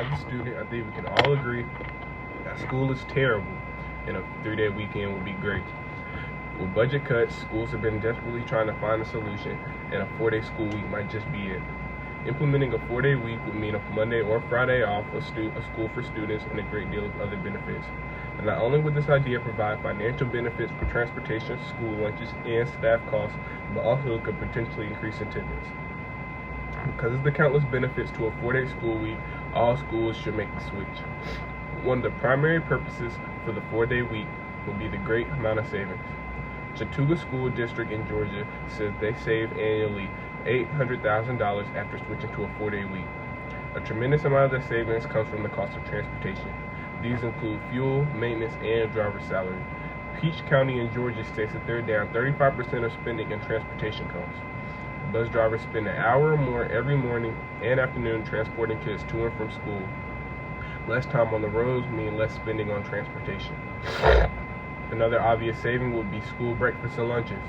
as a student, I think we can all agree that school is terrible and a 3-day weekend would be great. With budget cuts, schools have been desperately trying to find a solution, and a 4-day school week might just be it. Implementing a 4-day week would mean a Monday or Friday off of school for students and a great deal of other benefits. And not only would this idea provide financial benefits for transportation, school lunches, and staff costs, but also it could potentially increase attendance. Because of the countless benefits to a 4-day school week, all schools should make the switch. One of the primary purposes for the 4-day week would be the great amount of savings. Chattooga School District in Georgia says they save annually $800,000 after switching to a 4-day week. A tremendous amount of the savings comes from the cost of transportation. These include fuel, maintenance, and driver salary. Peach County in Georgia states that they're down 35% of spending in transportation costs. Bus drivers spend an hour or more every morning and afternoon transporting kids to and from school. Less time on the roads means less spending on transportation. Another obvious saving would be school breakfasts and lunches.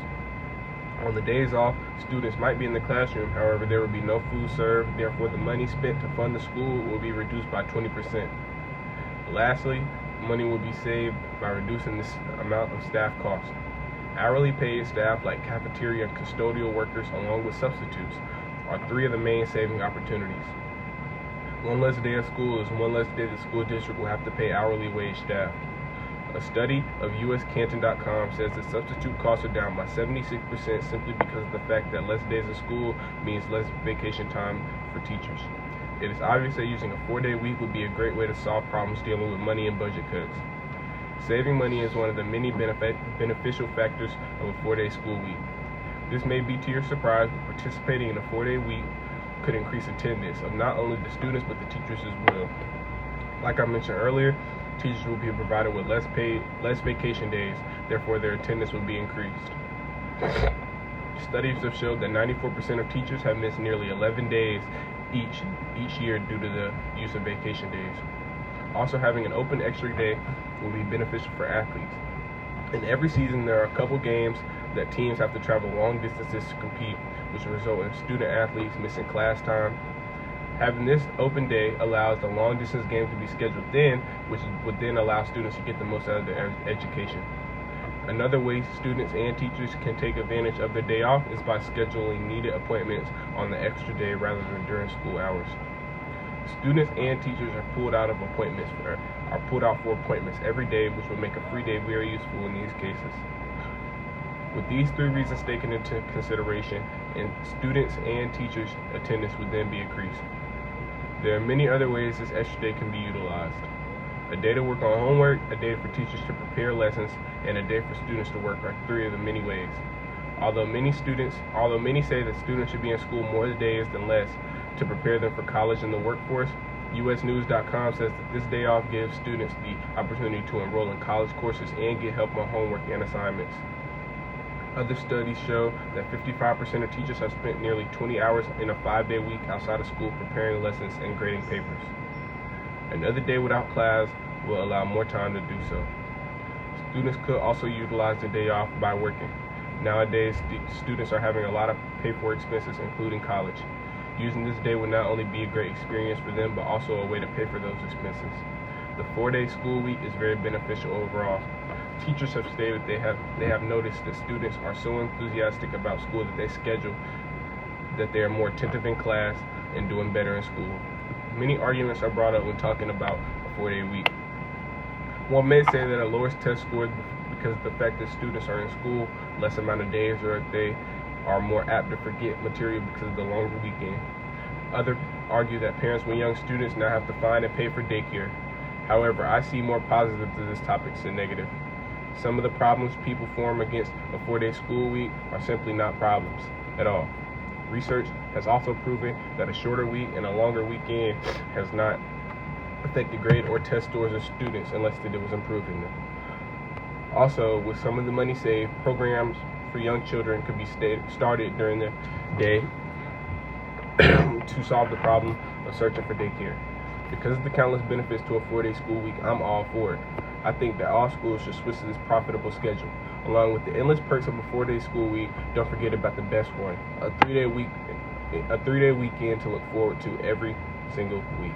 On the days off, students might be in the classroom, however, there would be no food served, therefore the money spent to fund the school will be reduced by 20%. Lastly, money will be saved by reducing this amount of staff costs. Hourly paid staff like cafeteria and custodial workers, along with substitutes, are 3 of the main saving opportunities. One less day of school is one less day the school district will have to pay hourly wage staff. A study of USCanton.com says that substitute costs are down by 76% simply because of the fact that less days of school means less vacation time for teachers. It is obvious that using a 4-day week would be a great way to solve problems dealing with money and budget cuts. Saving money is one of the many beneficial factors of a 4-day school week. This may be to your surprise, but participating in a 4-day week could increase attendance of not only the students but the teachers as well. Like I mentioned earlier, teachers will be provided with less vacation days, therefore their attendance will be increased. Studies have showed that 94% of teachers have missed nearly 11 days each year due to the use of vacation days. Also, having an open extra day will be beneficial for athletes. In every season, there are a couple games that teams have to travel long distances to compete, which will result in student athletes missing class time. Having this open day allows the long distance game to be scheduled then, which would then allow students to get the most out of their education. Another way students and teachers can take advantage of their day off is by scheduling needed appointments on the extra day rather than during school hours. Students and teachers are pulled out for appointments every day, which will make a free day very useful in these cases. With these 3 reasons taken into consideration, and students and teachers' attendance would then be increased. There are many other ways this extra day can be utilized. A day to work on homework, a day for teachers to prepare lessons, and a day for students to work are 3 of the many ways. Although many say that students should be in school more days than less to prepare them for college and the workforce, USNews.com says that this day off gives students the opportunity to enroll in college courses and get help on homework and assignments. Other studies show that 55% of teachers have spent nearly 20 hours in a 5-day week outside of school preparing lessons and grading papers. Another day without class will allow more time to do so. Students could also utilize the day off by working. Nowadays, students are having a lot of pay-for expenses, including college. Using this day would not only be a great experience for them, but also a way to pay for those expenses. The 4-day school week is very beneficial overall. Teachers have stated they have noticed that students are so enthusiastic about school that they are more attentive in class and doing better in school. Many arguments are brought up when talking about a 4-day week. One may say that it lowers test scores because of the fact that students are in school less amount of days, or they are more apt to forget material because of the longer weekend. Others argue that parents with young students now have to find and pay for daycare. However, I see more positive to this topic than negative. Some of the problems people form against a 4-day school week are simply not problems at all. Research has also proven that a shorter week and a longer weekend has not affected grade or test scores of students unless it was improving them. Also, with some of the money saved, programs for young children could be started during the day to solve the problem of searching for daycare. Because of the countless benefits to a 4-day school week, I'm all for it. I think that all schools should switch to this profitable schedule. Along with the endless perks of a 4-day school week, don't forget about the best one, a 3-day weekend to look forward to every single week.